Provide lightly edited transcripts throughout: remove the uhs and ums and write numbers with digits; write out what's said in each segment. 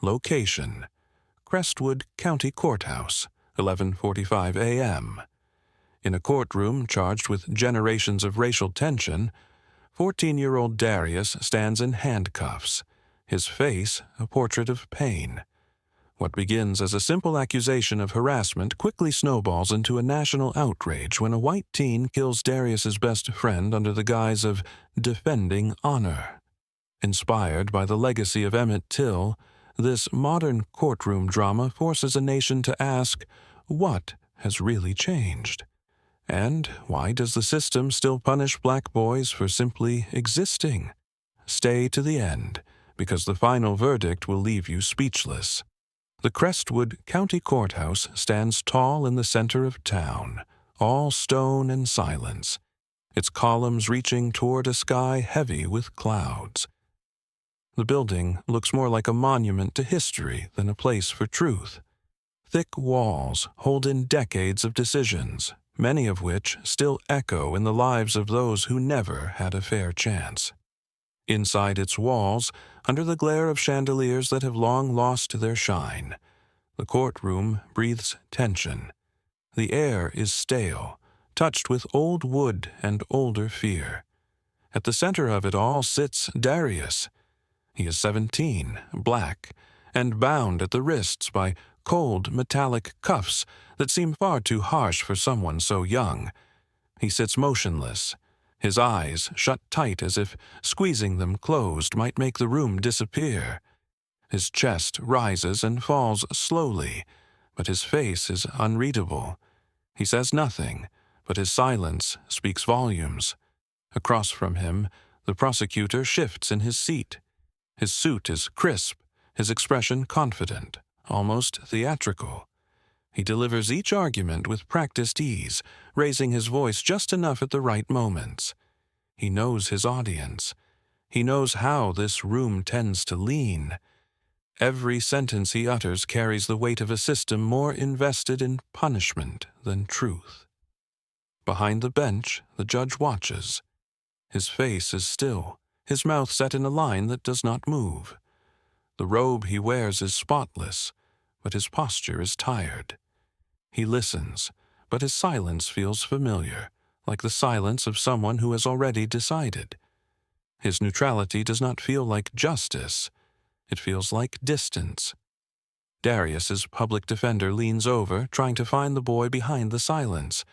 Location: Crestwood County Courthouse, 11:45 a.m. In a courtroom charged with generations of racial tension, 14-year-old Darius stands in handcuffs, his face a portrait of pain. What begins as a simple accusation of harassment quickly snowballs into a national outrage when a white teen kills Darius's best friend under the guise of defending honor. Inspired by the legacy of Emmett Till, this modern courtroom drama forces a nation to ask, what has really changed? And why does the system still punish black boys for simply existing? Stay to the end, because the final verdict will leave you speechless. The Crestwood County Courthouse stands tall in the center of town, all stone and silence, its columns reaching toward a sky heavy with clouds. The building looks more like a monument to history than a place for truth. Thick walls hold in decades of decisions, many of which still echo in the lives of those who never had a fair chance. Inside its walls, under the glare of chandeliers that have long lost their shine, the courtroom breathes tension. The air is stale, touched with old wood and older fear. At the center of it all sits Darius. He is 17, black, and bound at the wrists by cold metallic cuffs that seem far too harsh for someone so young. He sits motionless, his eyes shut tight as if squeezing them closed might make the room disappear. His chest rises and falls slowly, but his face is unreadable. He says nothing, but his silence speaks volumes. Across from him, the prosecutor shifts in his seat. His suit is crisp, his expression confident, almost theatrical. He delivers each argument with practiced ease, raising his voice just enough at the right moments. He knows his audience. He knows how this room tends to lean. Every sentence he utters carries the weight of a system more invested in punishment than truth. Behind the bench, the judge watches. His face is still, his mouth set in a line that does not move. The robe he wears is spotless, but his posture is tired. He listens, but his silence feels familiar, like the silence of someone who has already decided. His neutrality does not feel like justice. It feels like distance. Darius's public defender leans over, trying to find the boy behind the silence.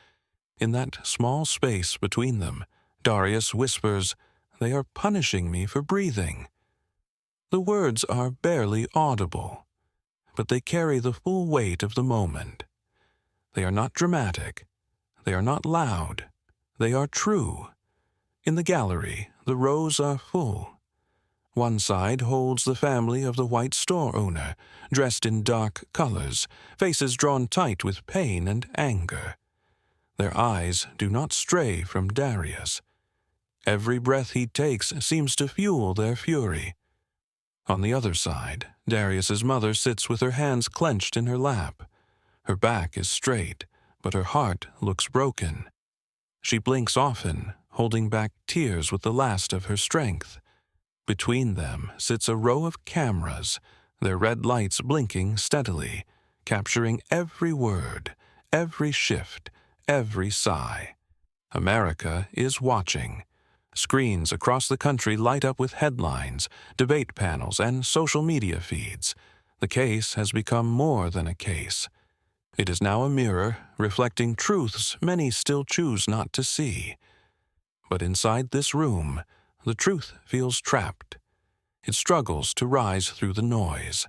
In that small space between them, Darius whispers, "They are punishing me for breathing." The words are barely audible, but they carry the full weight of the moment. They are not dramatic. They are not loud. They are true. In the gallery, the rows are full. One side holds the family of the white store owner, dressed in dark colors, faces drawn tight with pain and anger. Their eyes do not stray from Darius. Every breath he takes seems to fuel their fury. On the other side, Darius's mother sits with her hands clenched in her lap. Her back is straight, but her heart looks broken. She blinks often, holding back tears with the last of her strength. Between them sits a row of cameras, their red lights blinking steadily, capturing every word, every shift, every sigh. America is watching. Screens across the country light up with headlines, debate panels, and social media feeds. The case has become more than a case. It is now a mirror reflecting truths many still choose not to see. But inside this room, the truth feels trapped. It struggles to rise through the noise.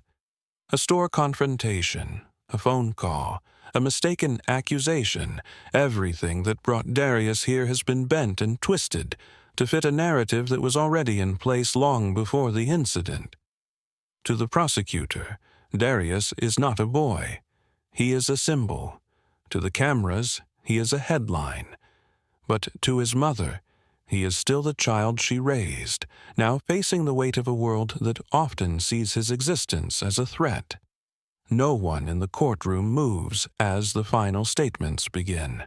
A store confrontation, a phone call, a mistaken accusation, everything that brought Darius here has been bent and twisted to fit a narrative that was already in place long before the incident. To the prosecutor, Darius is not a boy. He is a symbol. To the cameras, he is a headline. But to his mother, he is still the child she raised, now facing the weight of a world that often sees his existence as a threat. No one in the courtroom moves as the final statements begin.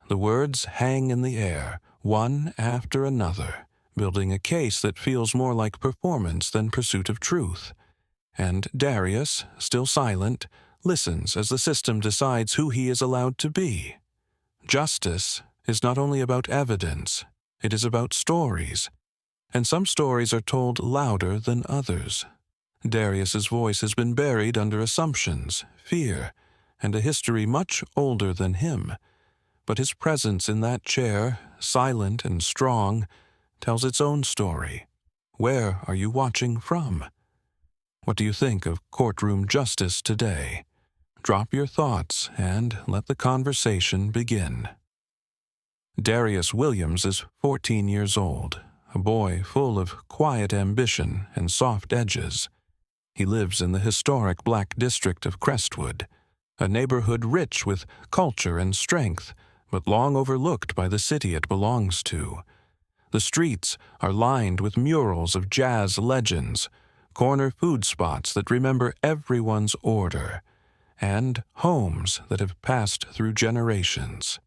The words hang in the air, one after another, building a case that feels more like performance than pursuit of truth. and Darius, still silent, listens as the system decides who he is allowed to be. Justice is not only about evidence, it is about stories, and some stories are told louder than others. Darius's voice has been buried under assumptions, fear, and a history much older than him, but his presence in that chair, silent and strong, tells its own story. Where are you watching from? What do you think of courtroom justice today? Drop your thoughts and let the conversation begin. Darius Williams is 14 years old, a boy full of quiet ambition and soft edges. He lives in the historic Black district of Crestwood, a neighborhood rich with culture and strength, but long overlooked by the city it belongs to. The streets are lined with murals of jazz legends, corner food spots that remember everyone's order, and homes that have passed through generations.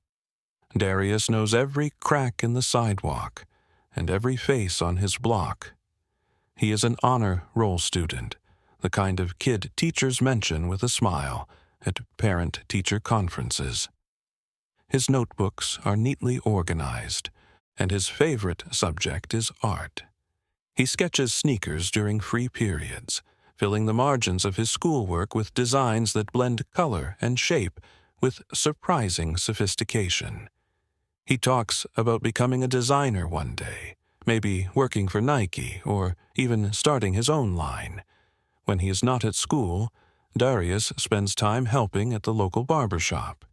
Darius knows every crack in the sidewalk and every face on his block. He is an honor roll student, the kind of kid teachers mention with a smile at parent-teacher conferences. His notebooks are neatly organized, and his favorite subject is art. He sketches sneakers during free periods, filling the margins of his schoolwork with designs that blend color and shape with surprising sophistication. He talks about becoming a designer one day, maybe working for Nike or even starting his own line. When he is not at school, Darius spends time helping at the local barber shop.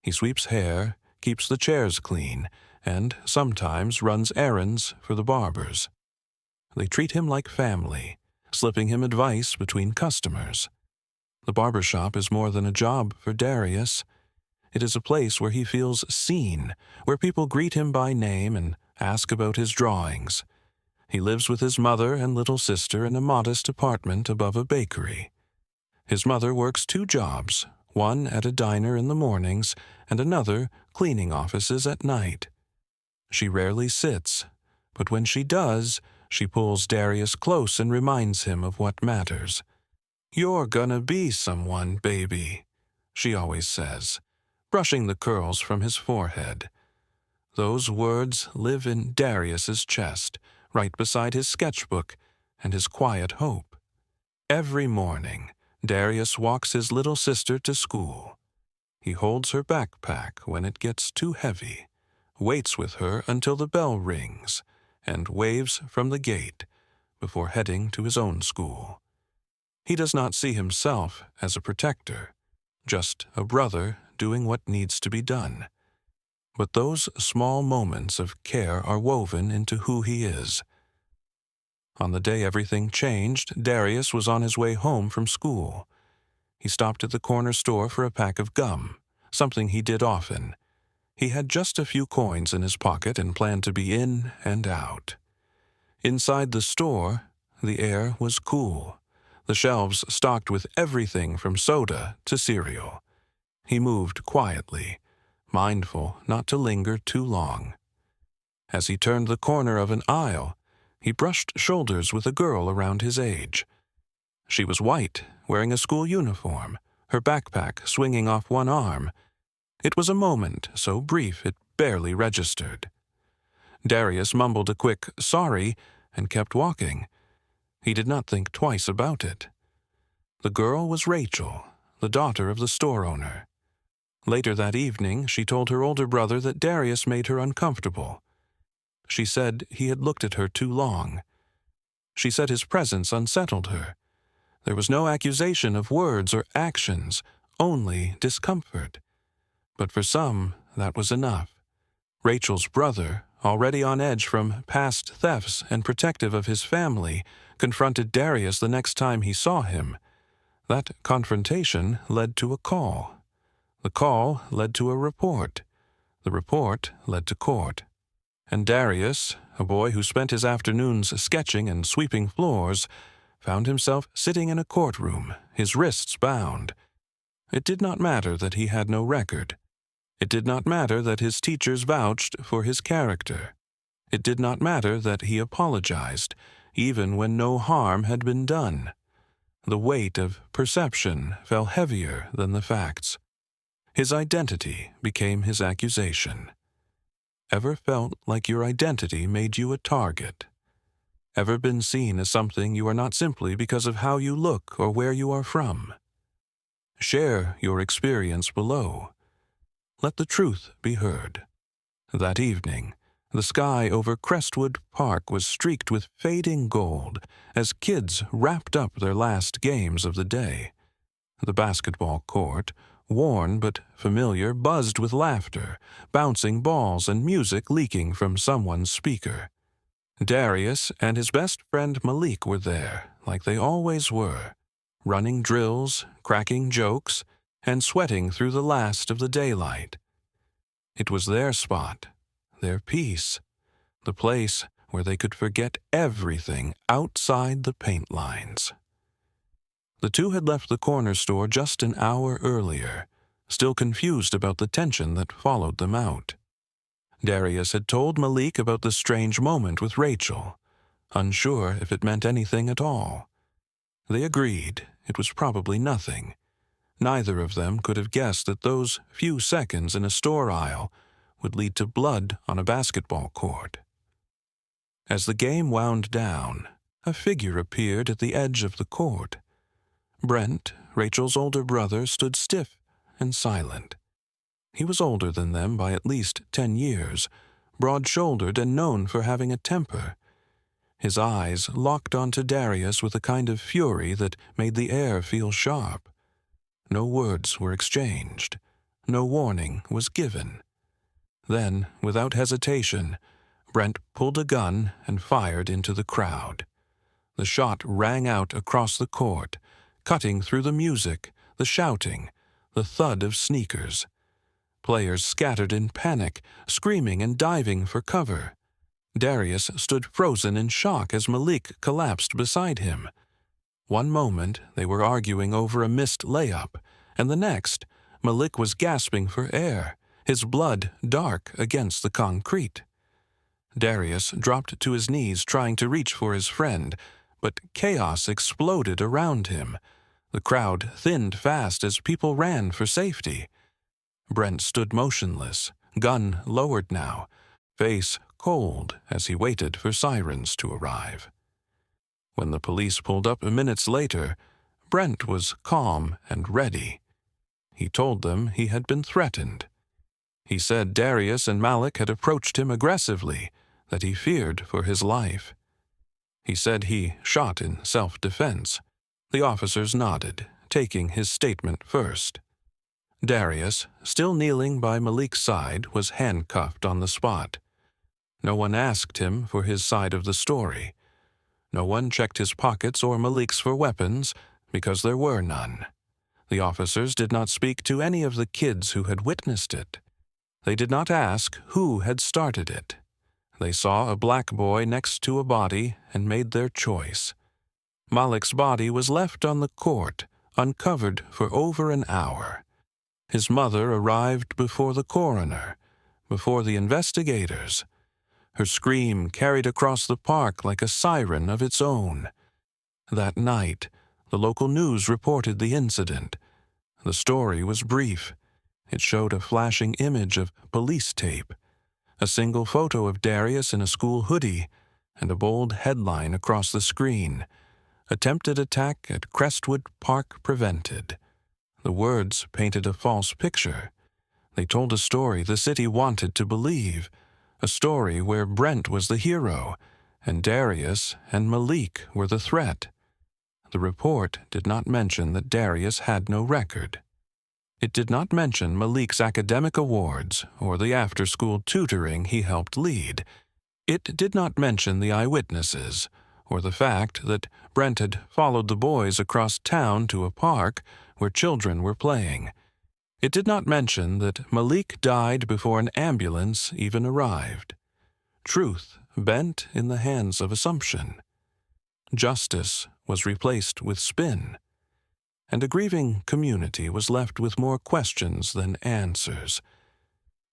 He sweeps hair, keeps the chairs clean, and sometimes runs errands for the barbers. They treat him like family, slipping him advice between customers. The barber shop is more than a job for Darius. It is a place where he feels seen, where people greet him by name and ask about his drawings. He lives with his mother and little sister in a modest apartment above a bakery. His mother works 2 jobs, one at a diner in the mornings and another cleaning offices at night. She rarely sits, but when she does, she pulls Darius close and reminds him of what matters. "You're gonna be someone, baby," she always says, brushing the curls from his forehead. Those words live in Darius's chest, right beside his sketchbook and his quiet hope. Every morning, Darius walks his little sister to school. He holds her backpack when it gets too heavy, waits with her until the bell rings, and waves from the gate before heading to his own school. He does not see himself as a protector, just a brother doing what needs to be done. But those small moments of care are woven into who he is. On the day everything changed, Darius was on his way home from school. He stopped at the corner store for a pack of gum, something he did often. He had just a few coins in his pocket and planned to be in and out. Inside the store, the air was cool, the shelves stocked with everything from soda to cereal. He moved quietly, mindful not to linger too long. As he turned the corner of an aisle, he brushed shoulders with a girl around his age. She was white, wearing a school uniform, her backpack swinging off one arm. It was a moment so brief it barely registered. Darius mumbled a quick "sorry" and kept walking. He did not think twice about it. The girl was Rachel, the daughter of the store owner. Later that evening, she told her older brother that Darius made her uncomfortable. She said he had looked at her too long. She said his presence unsettled her. There was no accusation of words or actions, only discomfort. But for some, that was enough. Rachel's brother, already on edge from past thefts and protective of his family, confronted Darius the next time he saw him. That confrontation led to a call. The call led to a report. The report led to court. And Darius, a boy who spent his afternoons sketching and sweeping floors, found himself sitting in a courtroom, his wrists bound. It did not matter that he had no record. It did not matter that his teachers vouched for his character. It did not matter that he apologized, even when no harm had been done. The weight of perception fell heavier than the facts. His identity became his accusation. Ever felt like your identity made you a target? Ever been seen as something you are not simply because of how you look or where you are from? Share your experience below. Let the truth be heard. That evening, the sky over Crestwood Park was streaked with fading gold as kids wrapped up their last games of the day. The basketball court, worn but familiar, buzzed with laughter, bouncing balls and music leaking from someone's speaker. Darius and his best friend Malik were there, like they always were, running drills, cracking jokes, and sweating through the last of the daylight. It was their spot, their peace, the place where they could forget everything outside the paint lines. The two had left the corner store just an hour earlier, still confused about the tension that followed them out. Darius had told Malik about the strange moment with Rachel, unsure if it meant anything at all. They agreed it was probably nothing. Neither of them could have guessed that those few seconds in a store aisle would lead to blood on a basketball court. As the game wound down, a figure appeared at the edge of the court. Brent, Rachel's older brother, stood stiff and silent. He was older than them by at least 10 years, broad-shouldered and known for having a temper. His eyes locked onto Darius with a kind of fury that made the air feel sharp. No words were exchanged. No warning was given. Then, without hesitation, Brent pulled a gun and fired into the crowd. The shot rang out across the court, cutting through the music, the shouting, the thud of sneakers. Players scattered in panic, screaming and diving for cover. Darius stood frozen in shock as Malik collapsed beside him. One moment they were arguing over a missed layup, and the next, Malik was gasping for air, his blood dark against the concrete. Darius dropped to his knees trying to reach for his friend, but chaos exploded around him. The crowd thinned fast as people ran for safety. Brent stood motionless, gun lowered now, face cold as he waited for sirens to arrive. When the police pulled up minutes later, Brent was calm and ready. He told them he had been threatened. He said Darius and Malik had approached him aggressively, that he feared for his life. He said he shot in self-defense. The officers nodded, taking his statement first. Darius, still kneeling by Malik's side, was handcuffed on the spot. No one asked him for his side of the story. No one checked his pockets or Malik's for weapons, because there were none. The officers did not speak to any of the kids who had witnessed it. They did not ask who had started it. They saw a black boy next to a body and made their choice. Malik's body was left on the court, uncovered for over an hour. His mother arrived before the coroner, before the investigators. Her scream carried across the park like a siren of its own. That night, the local news reported the incident. The story was brief. It showed a flashing image of police tape, a single photo of Darius in a school hoodie, and a bold headline across the screen: "Attempted attack at Crestwood Park prevented." The words painted a false picture. They told a story the city wanted to believe, a story where Brent was the hero, and Darius and Malik were the threat. The report did not mention that Darius had no record. It did not mention Malik's academic awards or the after-school tutoring he helped lead. It did not mention the eyewitnesses, or the fact that Brent had followed the boys across town to a park where children were playing. It did not mention that Malik died before an ambulance even arrived. Truth bent in the hands of assumption. Justice was replaced with spin, and a grieving community was left with more questions than answers.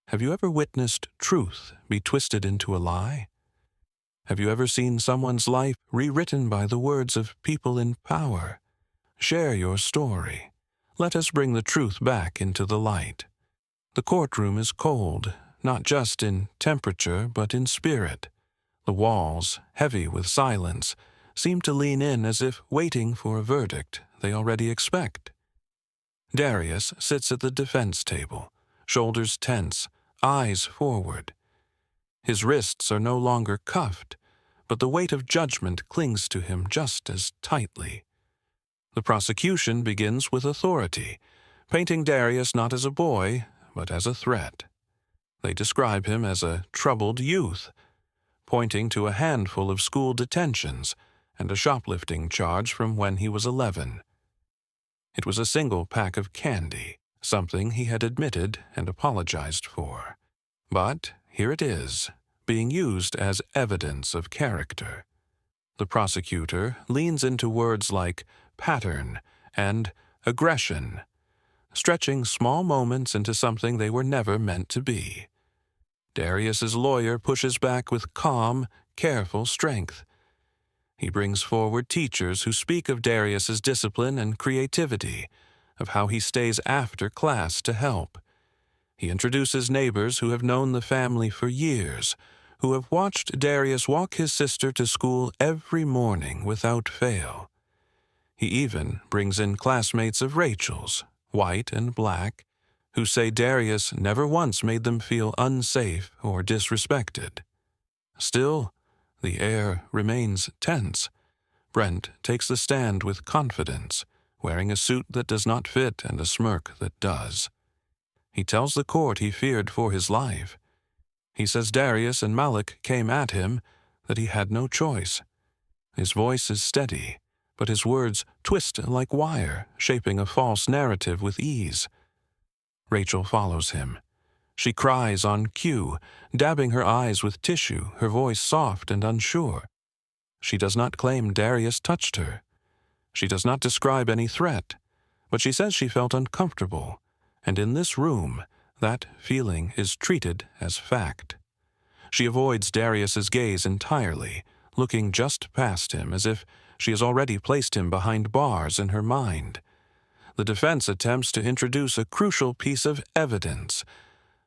Have you ever witnessed truth be twisted into a lie? Have you ever seen someone's life rewritten by the words of people in power? Share your story. Let us bring the truth back into the light. The courtroom is cold, not just in temperature but in spirit. The walls, heavy with silence, seem to lean in as if waiting for a verdict they already expect. Darius sits at the defense table, shoulders tense, eyes forward. His wrists are no longer cuffed, but the weight of judgment clings to him just as tightly. The prosecution begins with authority, painting Darius not as a boy, but as a threat. They describe him as a troubled youth, pointing to a handful of school detentions and a shoplifting charge from when he was 11. It was a single pack of candy, something he had admitted and apologized for. But here it is, being used as evidence of character. The prosecutor leans into words like pattern and aggression, stretching small moments into something they were never meant to be. Darius's lawyer pushes back with calm, careful strength. He brings forward teachers who speak of Darius's discipline and creativity, of how he stays after class to help. He introduces neighbors who have known the family for years, who have watched Darius walk his sister to school every morning without fail. He even brings in classmates of Rachel's, white and black, who say Darius never once made them feel unsafe or disrespected. Still, the air remains tense. Brent takes the stand with confidence, wearing a suit that does not fit and a smirk that does. He tells the court he feared for his life. He says Darius and Malik came at him, that he had no choice. His voice is steady, but his words twist like wire, shaping a false narrative with ease. Rachel follows him. She cries on cue, dabbing her eyes with tissue, her voice soft and unsure. She does not claim Darius touched her. She does not describe any threat, but she says she felt uncomfortable, and in this room, that feeling is treated as fact. She avoids Darius's gaze entirely, looking just past him as if she has already placed him behind bars in her mind. The defense attempts to introduce a crucial piece of evidence,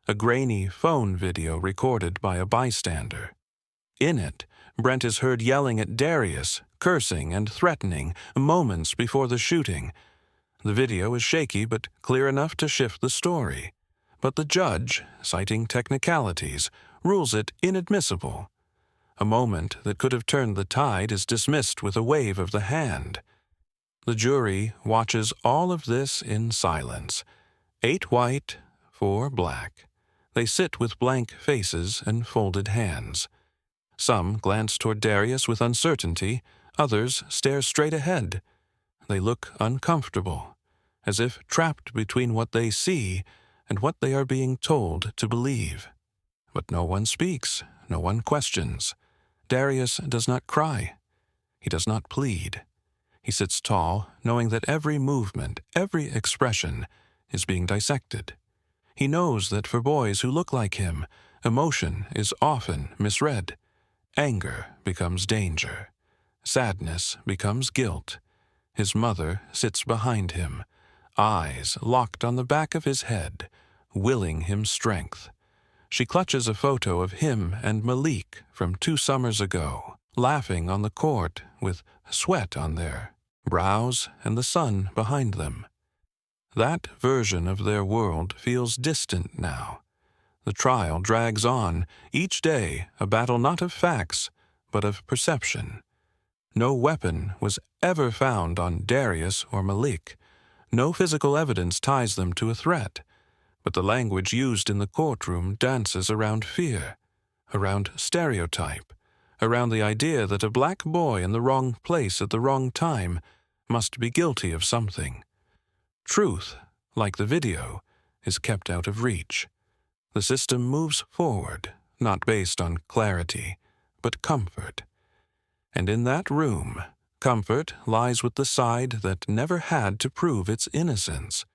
a grainy phone video recorded by a bystander. In it, Brent is heard yelling at Darius, cursing and threatening, moments before the shooting. The video is shaky but clear enough to shift the story. But the judge, citing technicalities, rules it inadmissible. A moment that could have turned the tide is dismissed with a wave of the hand. The jury watches all of this in silence. 8 white, 4 black. They sit with blank faces and folded hands. Some glance toward Darius with uncertainty, others stare straight ahead. They look uncomfortable, as if trapped between what they see and what they are being told to believe. But no one speaks, no one questions. Darius does not cry. He does not plead. He sits tall, knowing that every movement, every expression is being dissected. He knows that for boys who look like him, emotion is often misread. Anger becomes danger. Sadness becomes guilt. His mother sits behind him, eyes locked on the back of his head, willing him strength. She clutches a photo of him and Malik from 2 summers ago, laughing on the court with sweat on their brows and the sun behind them. That version of their world feels distant now. The trial drags on, each day a battle not of facts, but of perception. No weapon was ever found on Darius or Malik. No physical evidence ties them to a threat. But the language used in the courtroom dances around fear, around stereotype, around the idea that a black boy in the wrong place at the wrong time must be guilty of something. Truth, like the video, is kept out of reach. The system moves forward, not based on clarity, but comfort. And in that room, comfort lies with the side that never had to prove its innocence.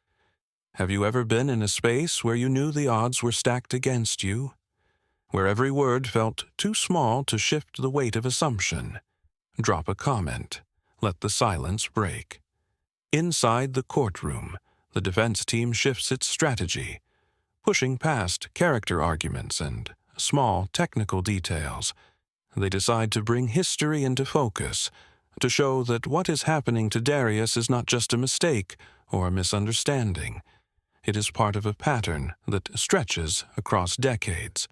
Have you ever been in a space where you knew the odds were stacked against you? Where every word felt too small to shift the weight of assumption? Drop a comment. Let the silence break. Inside the courtroom, the defense team shifts its strategy, pushing past character arguments and small technical details. They decide to bring history into focus, to show that what is happening to Darius is not just a mistake or a misunderstanding. It is part of a pattern that stretches across decades.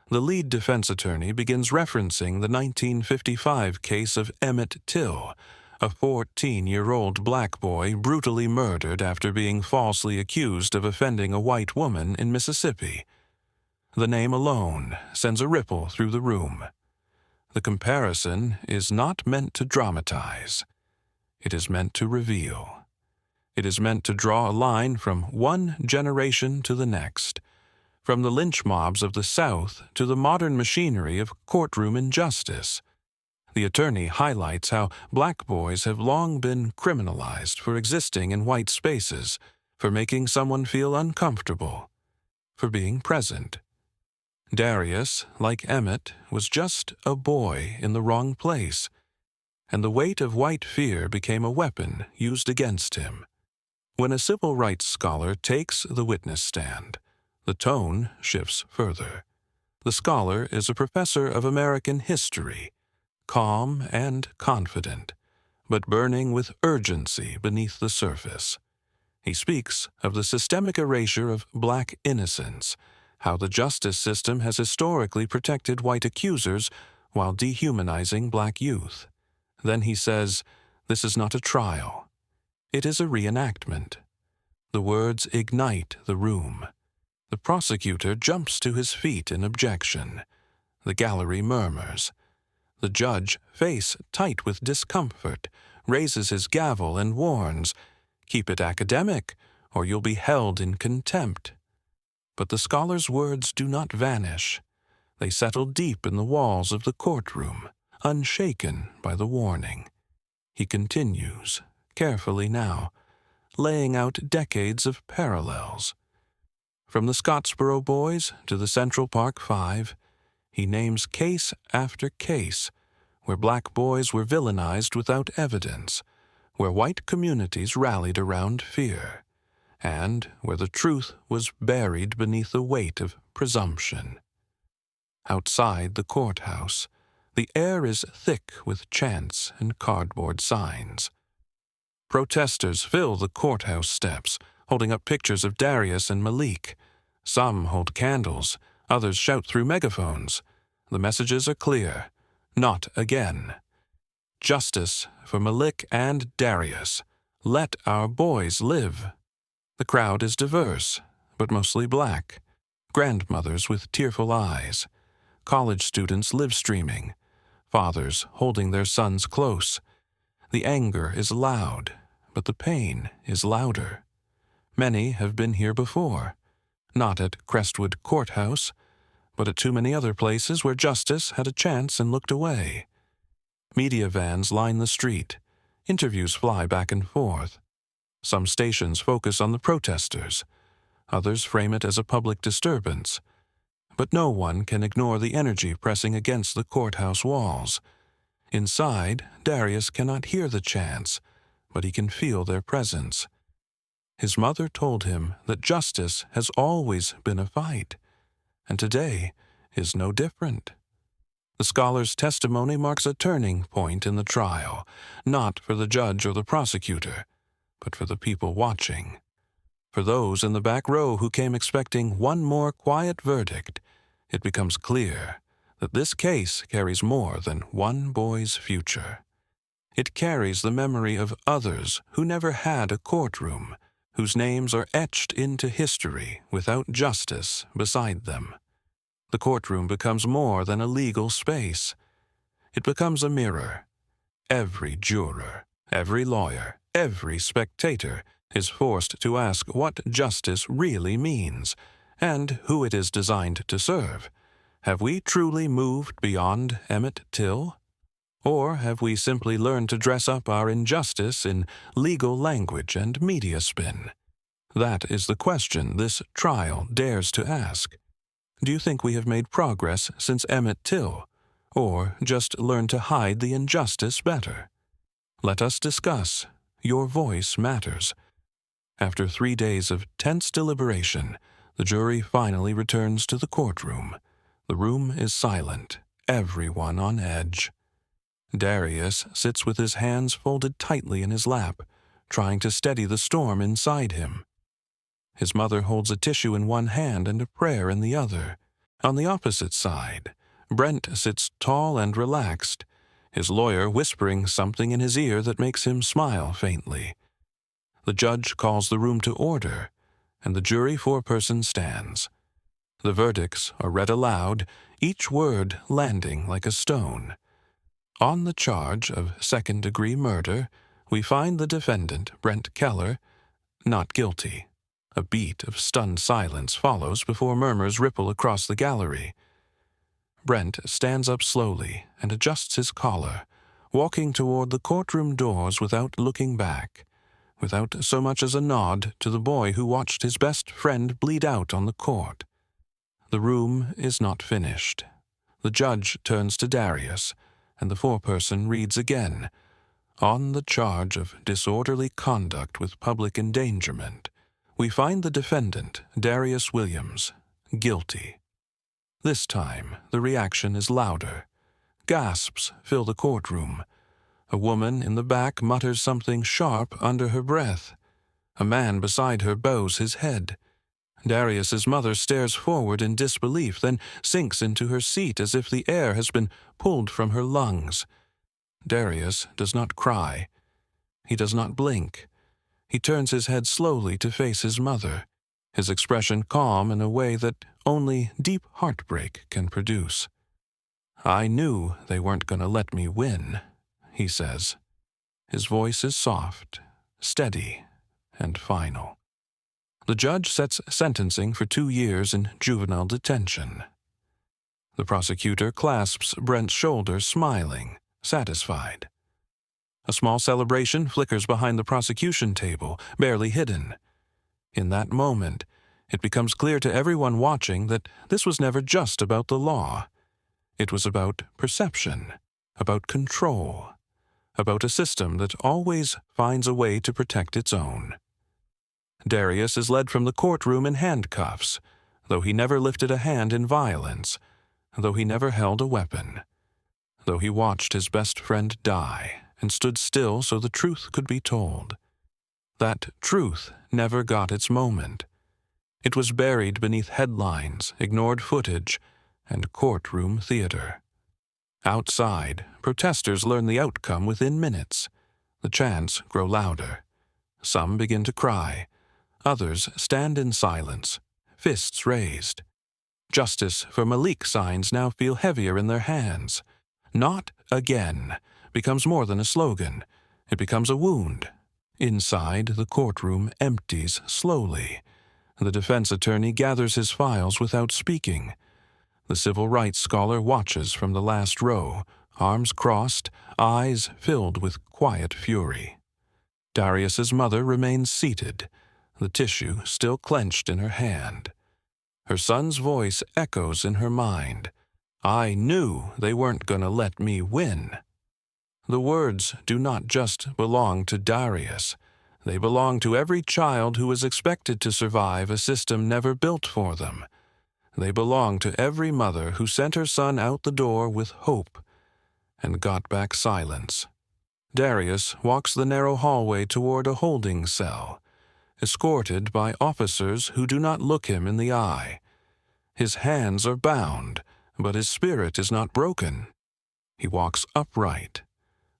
The lead defense attorney begins referencing the 1955 case of Emmett Till, a 14-year-old black boy brutally murdered after being falsely accused of offending a white woman in Mississippi. The name alone sends a ripple through the room. The comparison is not meant to dramatize. It is meant to reveal. It is meant to draw a line from one generation to the next, from the lynch mobs of the South to the modern machinery of courtroom injustice. The attorney highlights how black boys have long been criminalized for existing in white spaces, for making someone feel uncomfortable, for being present. Darius, like Emmett, was just a boy in the wrong place, and the weight of white fear became a weapon used against him. When a civil rights scholar takes the witness stand, the tone shifts further. The scholar is a professor of American history, calm and confident, but burning with urgency beneath the surface. He speaks of the systemic erasure of black innocence, how the justice system has historically protected white accusers while dehumanizing black youth. Then he says, "This is not a trial. It is a reenactment." The words ignite the room. The prosecutor jumps to his feet in objection. The gallery murmurs. The judge, face tight with discomfort, raises his gavel and warns, "Keep it academic, or you'll be held in contempt." But the scholar's words do not vanish. They settle deep in the walls of the courtroom, unshaken by the warning. He continues, carefully now, laying out decades of parallels. From the Scottsboro Boys to the Central Park Five, he names case after case where black boys were villainized without evidence, where white communities rallied around fear, and where the truth was buried beneath the weight of presumption. Outside the courthouse, the air is thick with chants and cardboard signs. Protesters fill the courthouse steps, holding up pictures of Darius and Malik. Some hold candles, others shout through megaphones. The messages are clear. Not again. Justice for Malik and Darius. Let our boys live. The crowd is diverse, but mostly black. Grandmothers with tearful eyes. College students live streaming. Fathers holding their sons close. The anger is loud, but the pain is louder. Many have been here before. Not at Crestwood Courthouse, but at too many other places where justice had a chance and looked away. Media vans line the street. Interviews fly back and forth. Some stations focus on the protesters. Others frame it as a public disturbance. But no one can ignore the energy pressing against the courthouse walls. Inside, Darius cannot hear the chants, but he can feel their presence. His mother told him that justice has always been a fight, and today is no different. The scholar's testimony marks a turning point in the trial, not for the judge or the prosecutor, but for the people watching. For those in the back row who came expecting one more quiet verdict, it becomes clear that this case carries more than one boy's future. It carries the memory of others who never had a courtroom, whose names are etched into history without justice beside them. The courtroom becomes more than a legal space. It becomes a mirror. Every juror, every lawyer, every spectator is forced to ask what justice really means and who it is designed to serve. Have we truly moved beyond Emmett Till? Or have we simply learned to dress up our injustice in legal language and media spin? That is the question this trial dares to ask. Do you think we have made progress since Emmett Till, or just learned to hide the injustice better? Let us discuss. your voice matters. After 3 days of tense deliberation, the jury finally returns to the courtroom. The room is silent, everyone on edge. Darius sits with his hands folded tightly in his lap, trying to steady the storm inside him. His mother holds a tissue in one hand and a prayer in the other. On the opposite side, Brent sits tall and relaxed, his lawyer whispering something in his ear that makes him smile faintly. The judge calls the room to order, and the jury four-person stands. The verdicts are read aloud, each word landing like a stone. On the charge of second-degree murder, we find the defendant, Brent Keller, not guilty. A beat of stunned silence follows before murmurs ripple across the gallery. Brent stands up slowly and adjusts his collar, walking toward the courtroom doors without looking back, without so much as a nod to the boy who watched his best friend bleed out on the court. The room is not finished. The judge turns to Darius, and the four-person reads again, on the charge of disorderly conduct with public endangerment. We find the defendant, Darius Williams, guilty. This time, the reaction is louder. Gasps fill the courtroom. A woman in the back mutters something sharp under her breath. A man beside her bows his head. Darius's mother stares forward in disbelief, then sinks into her seat as if the air has been pulled from her lungs. Darius does not cry. He does not blink. He turns his head slowly to face his mother, his expression calm in a way that only deep heartbreak can produce. "I knew they weren't going to let me win," he says. His voice is soft, steady, and final. The judge sets sentencing for 2 years in juvenile detention. The prosecutor clasps Brent's shoulder, smiling, satisfied. A small celebration flickers behind the prosecution table, barely hidden. In that moment, it becomes clear to everyone watching that this was never just about the law. It was about perception, about control, about a system that always finds a way to protect its own. Darius is led from the courtroom in handcuffs, though he never lifted a hand in violence, though he never held a weapon, though he watched his best friend die and stood still so the truth could be told. That truth never got its moment. It was buried beneath headlines, ignored footage, and courtroom theater. Outside, protesters learn the outcome within minutes. The chants grow louder. Some begin to cry. Others stand in silence, fists raised. Justice for Malik signs now feel heavier in their hands. Not again becomes more than a slogan. It becomes a wound. Inside, the courtroom empties slowly. The defense attorney gathers his files without speaking. The civil rights scholar watches from the last row, arms crossed, eyes filled with quiet fury. Darius's mother remains seated, the tissue still clenched in her hand. Her son's voice echoes in her mind. "I knew they weren't going to let me win." The words do not just belong to Darius. They belong to every child who is expected to survive a system never built for them. They belong to every mother who sent her son out the door with hope and got back silence. Darius walks the narrow hallway toward a holding cell, escorted by officers who do not look him in the eye. His hands are bound, but his spirit is not broken. He walks upright,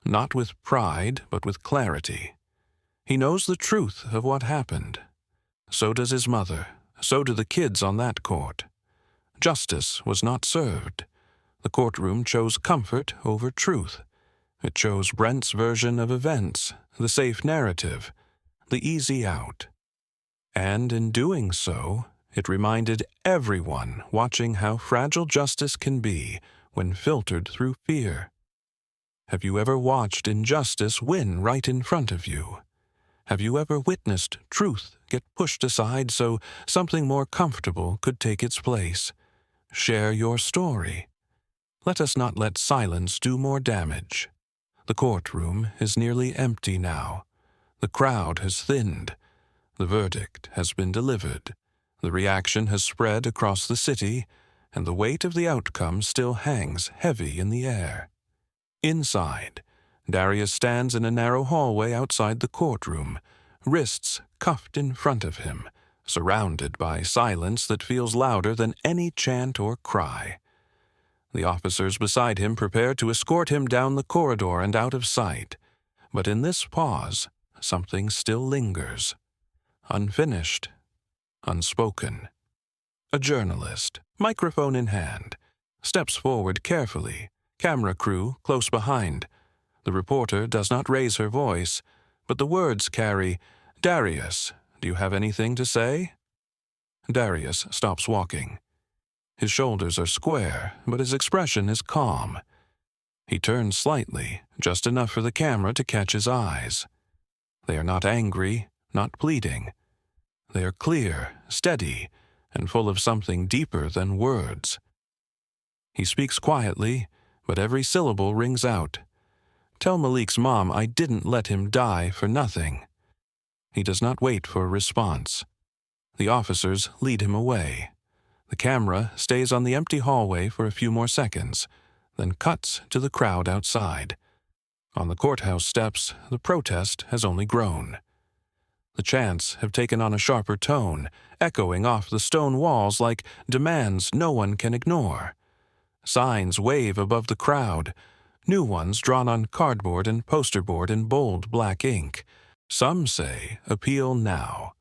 not with pride, but with clarity. He knows the truth of what happened. So does his mother. So do the kids on that court. Justice was not served. The courtroom chose comfort over truth. It chose Brent's version of events, the safe narrative, the easy out. And in doing so, it reminded everyone watching how fragile justice can be when filtered through fear. Have you ever watched injustice win right in front of you? Have you ever witnessed truth get pushed aside so something more comfortable could take its place? Share your story. Let us not let silence do more damage. The courtroom is nearly empty now. The crowd has thinned. The verdict has been delivered. The reaction has spread across the city, and the weight of the outcome still hangs heavy in the air. Inside, Darius stands in a narrow hallway outside the courtroom, wrists cuffed in front of him, surrounded by silence that feels louder than any chant or cry. The officers beside him prepare to escort him down the corridor and out of sight. But in this pause, something still lingers. Unfinished, unspoken. A journalist, microphone in hand, steps forward carefully, camera crew close behind. The reporter does not raise her voice, but the words carry, "Darius, do you have anything to say?" Darius stops walking. His shoulders are square, but his expression is calm. He turns slightly, just enough for the camera to catch his eyes. They are not angry, not pleading. They are clear, steady, and full of something deeper than words. He speaks quietly, but every syllable rings out. "Tell Malik's mom I didn't let him die for nothing." He does not wait for a response. The officers lead him away. The camera stays on the empty hallway for a few more seconds, then cuts to the crowd outside. On the courthouse steps, the protest has only grown. The chants have taken on a sharper tone, echoing off the stone walls like demands no one can ignore. Signs wave above the crowd, new ones drawn on cardboard and poster board in bold black ink. Some say, "Appeal now."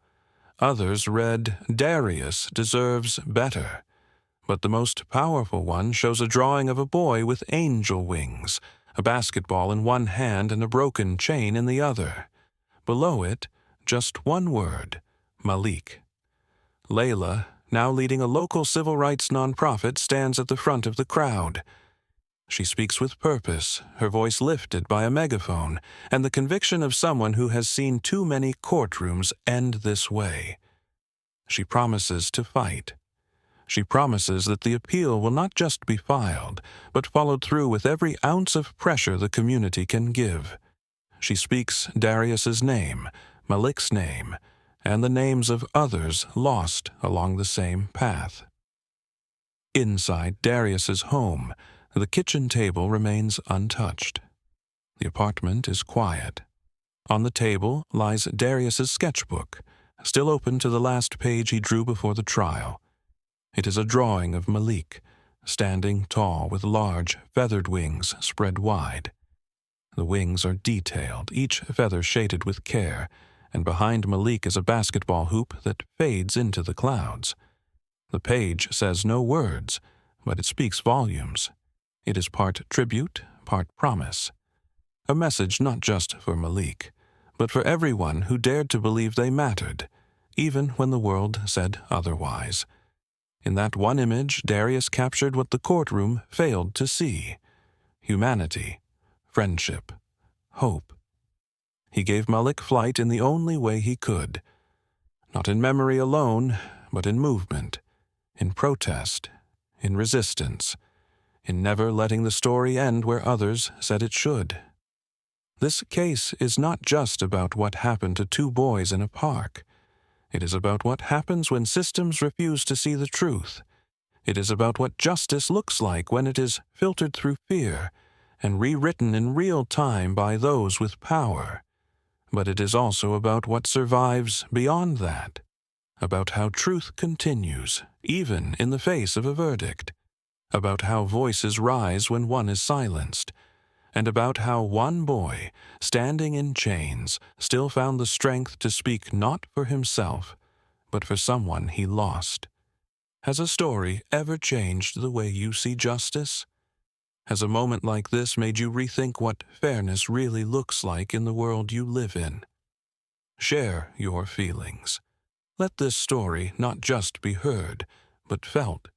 Others read, "Darius deserves better." But the most powerful one shows a drawing of a boy with angel wings, a basketball in one hand and a broken chain in the other. Below it, just one word, Malik. Layla, now leading a local civil rights nonprofit, stands at the front of the crowd. She speaks with purpose, her voice lifted by a megaphone, and the conviction of someone who has seen too many courtrooms end this way. She promises to fight. She promises that the appeal will not just be filed, but followed through with every ounce of pressure the community can give. She speaks Darius's name, Malik's name, and the names of others lost along the same path. Inside Darius's home, the kitchen table remains untouched. The apartment is quiet. On the table lies Darius's sketchbook, still open to the last page he drew before the trial. It is a drawing of Malik, standing tall with large, feathered wings spread wide. The wings are detailed, each feather shaded with care, and behind Malik is a basketball hoop that fades into the clouds. The page says no words, but it speaks volumes. It is part tribute, part promise. A message not just for Malik, but for everyone who dared to believe they mattered, even when the world said otherwise. In that one image, Darius captured what the courtroom failed to see: humanity, friendship, hope. He gave Malik flight in the only way he could. Not in memory alone, but in movement, in protest, in resistance, in never letting the story end where others said it should. This case is not just about what happened to two boys in a park. It is about what happens when systems refuse to see the truth. It is about what justice looks like when it is filtered through fear and rewritten in real time by those with power. But it is also about what survives beyond that, about how truth continues, even in the face of a verdict, about how voices rise when one is silenced, and about how one boy, standing in chains, still found the strength to speak not for himself, but for someone he lost. Has a story ever changed the way you see justice? Has a moment like this made you rethink what fairness really looks like in the world you live in? Share your feelings. Let this story not just be heard, but felt.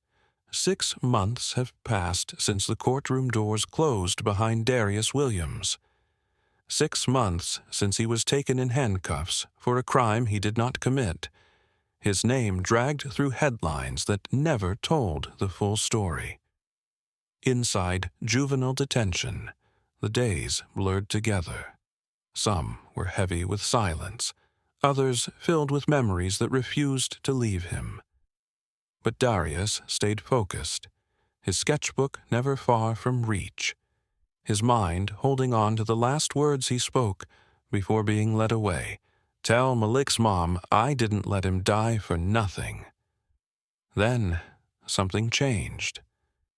6 months have passed since the courtroom doors closed behind Darius Williams. 6 months since he was taken in handcuffs for a crime he did not commit. His name dragged through headlines that never told the full story. Inside juvenile detention, the days blurred together. Some were heavy with silence, others filled with memories that refused to leave him. But Darius stayed focused, his sketchbook never far from reach, his mind holding on to the last words he spoke before being led away. "Tell Malik's mom I didn't let him die for nothing." Then something changed.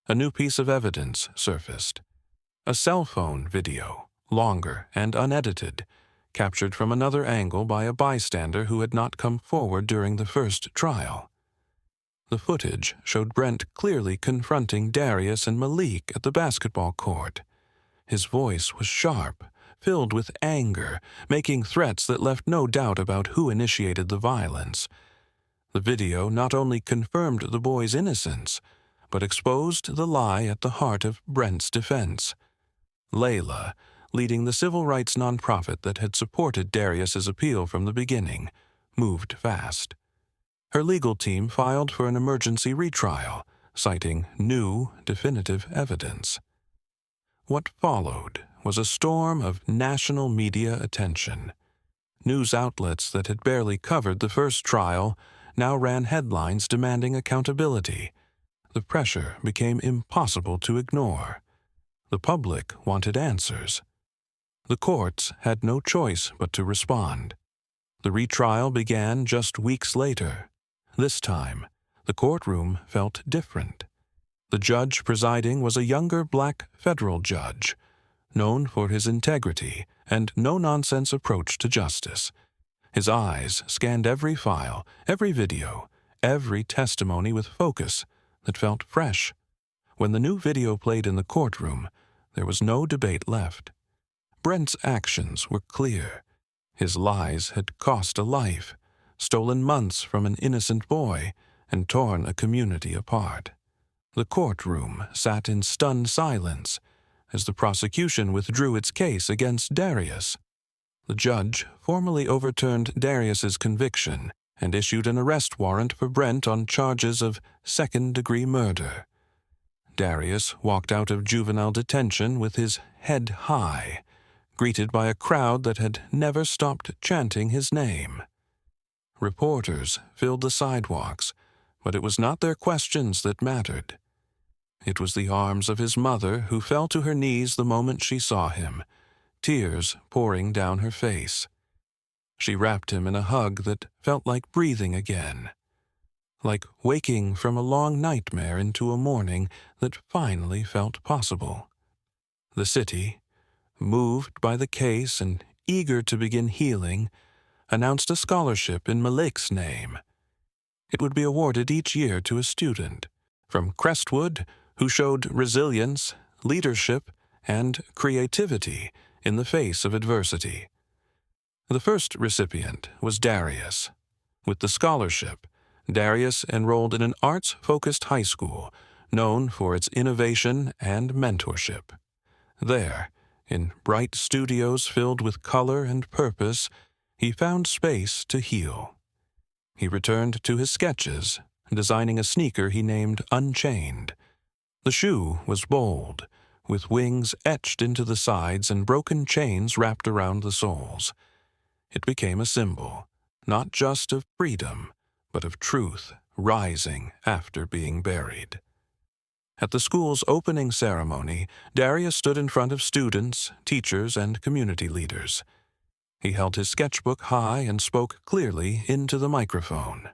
A new piece of evidence surfaced. A cell phone video, longer and unedited, captured from another angle by a bystander who had not come forward during the first trial. The footage showed Brent clearly confronting Darius and Malik at the basketball court. His voice was sharp, filled with anger, making threats that left no doubt about who initiated the violence. The video not only confirmed the boy's innocence, but exposed the lie at the heart of Brent's defense. Layla, leading the civil rights nonprofit that had supported Darius's appeal from the beginning, moved fast. Her legal team filed for an emergency retrial, citing new, definitive evidence. What followed was a storm of national media attention. News outlets that had barely covered the first trial now ran headlines demanding accountability. The pressure became impossible to ignore. The public wanted answers. The courts had no choice but to respond. The retrial began just weeks later. This time, the courtroom felt different. The judge presiding was a younger black federal judge, known for his integrity and no-nonsense approach to justice. His eyes scanned every file, every video, every testimony with focus that felt fresh. When the new video played in the courtroom, there was no debate left. Brent's actions were clear. His lies had cost a life, stolen months from an innocent boy, and torn a community apart. The courtroom sat in stunned silence as the prosecution withdrew its case against Darius. The judge formally overturned Darius's conviction and issued an arrest warrant for Brent on charges of second-degree murder. Darius walked out of juvenile detention with his head high, greeted by a crowd that had never stopped chanting his name. Reporters filled the sidewalks, but it was not their questions that mattered. It was the arms of his mother who fell to her knees the moment she saw him, tears pouring down her face. She wrapped him in a hug that felt like breathing again, like waking from a long nightmare into a morning that finally felt possible. The city, moved by the case and eager to begin healing, announced a scholarship in Malik's name. It would be awarded each year to a student from Crestwood who showed resilience, leadership, and creativity in the face of adversity. The first recipient was Darius. With the scholarship, Darius enrolled in an arts-focused high school known for its innovation and mentorship. There, in bright studios filled with color and purpose, he found space to heal. He returned to his sketches, designing a sneaker he named Unchained. The shoe was bold, with wings etched into the sides and broken chains wrapped around the soles. It became a symbol, not just of freedom, but of truth rising after being buried. At the school's opening ceremony, Darius stood in front of students, teachers, and community leaders. He held his sketchbook high and spoke clearly into the microphone.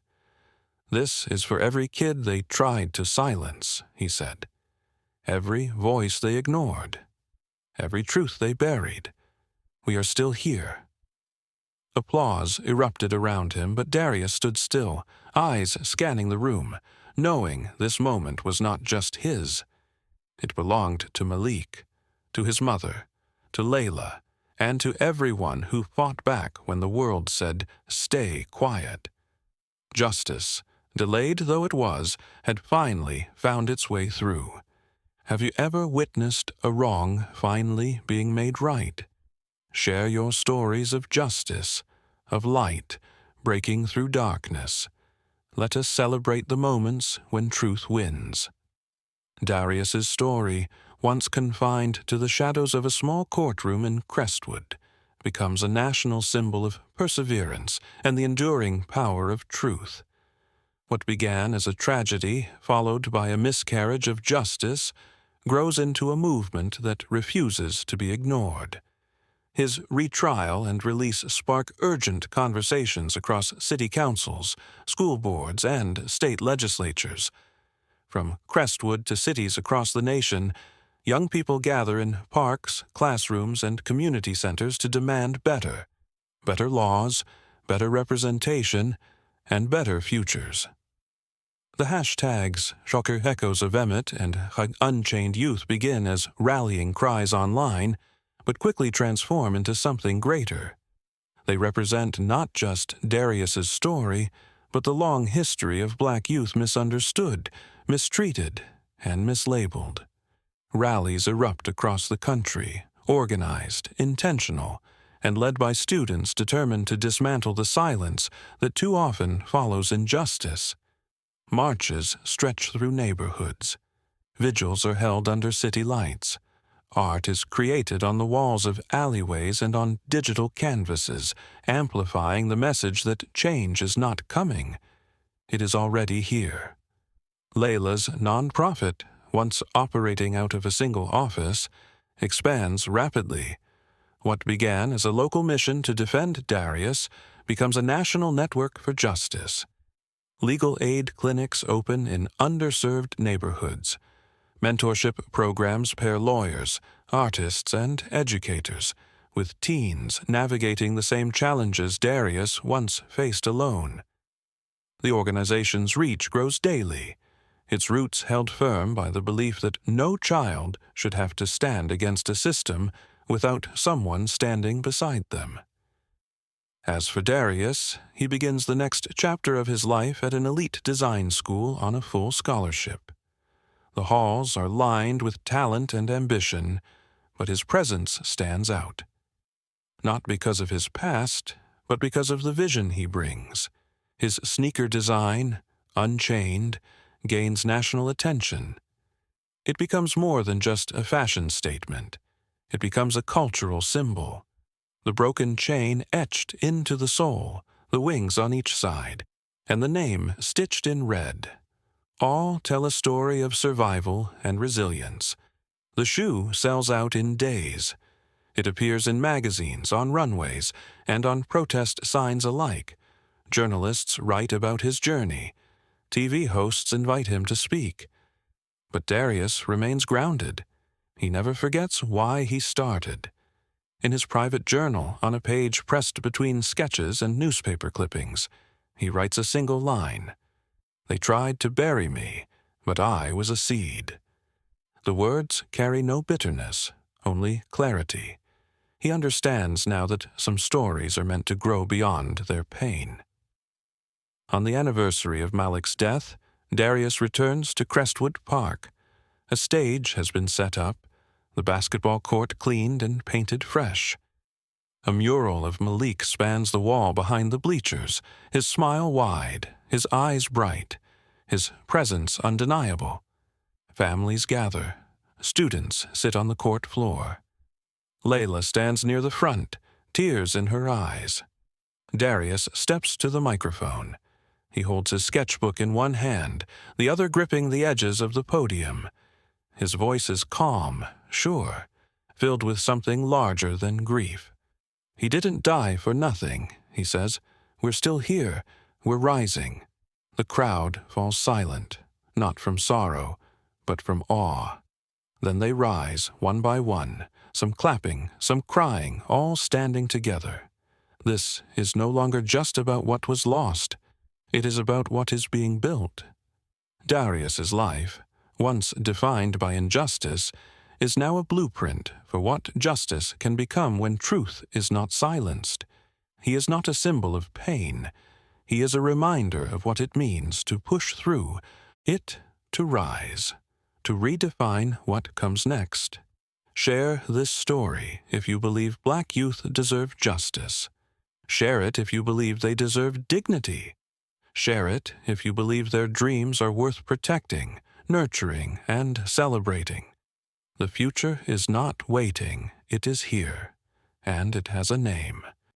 "This is for every kid they tried to silence," he said. "Every voice they ignored. Every truth they buried. We are still here." Applause erupted around him, but Darius stood still, eyes scanning the room, knowing this moment was not just his. It belonged to Malik, to his mother, to Layla, and to everyone who fought back when the world said, "Stay quiet." Justice, delayed though it was, had finally found its way through. Have you ever witnessed a wrong finally being made right? Share your stories of justice, of light breaking through darkness. Let us celebrate the moments when truth wins. Darius's story, once confined to the shadows of a small courtroom in Crestwood, becomes a national symbol of perseverance and the enduring power of truth. What began as a tragedy, followed by a miscarriage of justice, grows into a movement that refuses to be ignored. His retrial and release spark urgent conversations across city councils, school boards, and state legislatures. From Crestwood to cities across the nation, young people gather in parks, classrooms, and community centers to demand better laws, better representation, and better futures. The hashtags Shocker Echoes of Emmett and Unchained Youth begin as rallying cries online, but quickly transform into something greater. They represent not just Darius's story, but the long history of black youth misunderstood, mistreated, and mislabeled. Rallies erupt across the country, organized, intentional, and led by students determined to dismantle the silence that too often follows injustice. Marches stretch through neighborhoods. Vigils are held under city lights. Art is created on the walls of alleyways and on digital canvases, amplifying the message that change is not coming. It is already here. Layla's nonprofit, once operating out of a single office, expands rapidly. What began as a local mission to defend Darius becomes a national network for justice. Legal aid clinics open in underserved neighborhoods. Mentorship programs pair lawyers, artists, and educators, with teens navigating the same challenges Darius once faced alone. The organization's reach grows daily, its roots held firm by the belief that no child should have to stand against a system without someone standing beside them. As for Darius, he begins the next chapter of his life at an elite design school on a full scholarship. The halls are lined with talent and ambition, but his presence stands out. Not because of his past, but because of the vision he brings. His sneaker design, Unchained, gains national attention. It becomes more than just a fashion statement. It becomes a cultural symbol. The broken chain etched into the sole, the wings on each side, and the name stitched in red. All tell a story of survival and resilience. The shoe sells out in days. It appears in magazines, on runways, and on protest signs alike. Journalists write about his journey. TV hosts invite him to speak. But Darius remains grounded. He never forgets why he started. In his private journal, on a page pressed between sketches and newspaper clippings, he writes a single line. "They tried to bury me, but I was a seed." The words carry no bitterness, only clarity. He understands now that some stories are meant to grow beyond their pain. On the anniversary of Malik's death, Darius returns to Crestwood Park. A stage has been set up, the basketball court cleaned and painted fresh. A mural of Malik spans the wall behind the bleachers, his smile wide, his eyes bright, his presence undeniable. Families gather. Students sit on the court floor. Layla stands near the front, tears in her eyes. Darius steps to the microphone. He holds his sketchbook in one hand, the other gripping the edges of the podium. His voice is calm, sure, filled with something larger than grief. "He didn't die for nothing," he says. "We're still here. We're rising." The crowd falls silent, not from sorrow, but from awe. Then they rise, one by one, some clapping, some crying, all standing together. This is no longer just about what was lost. It is about what is being built. Darius's life, once defined by injustice, is now a blueprint for what justice can become when truth is not silenced. He is not a symbol of pain. He is a reminder of what it means to push through, to rise, to redefine what comes next. Share this story if you believe black youth deserve justice. Share it if you believe they deserve dignity. Share it if you believe their dreams are worth protecting, nurturing, and celebrating. The future is not waiting, it is here. and it has a name.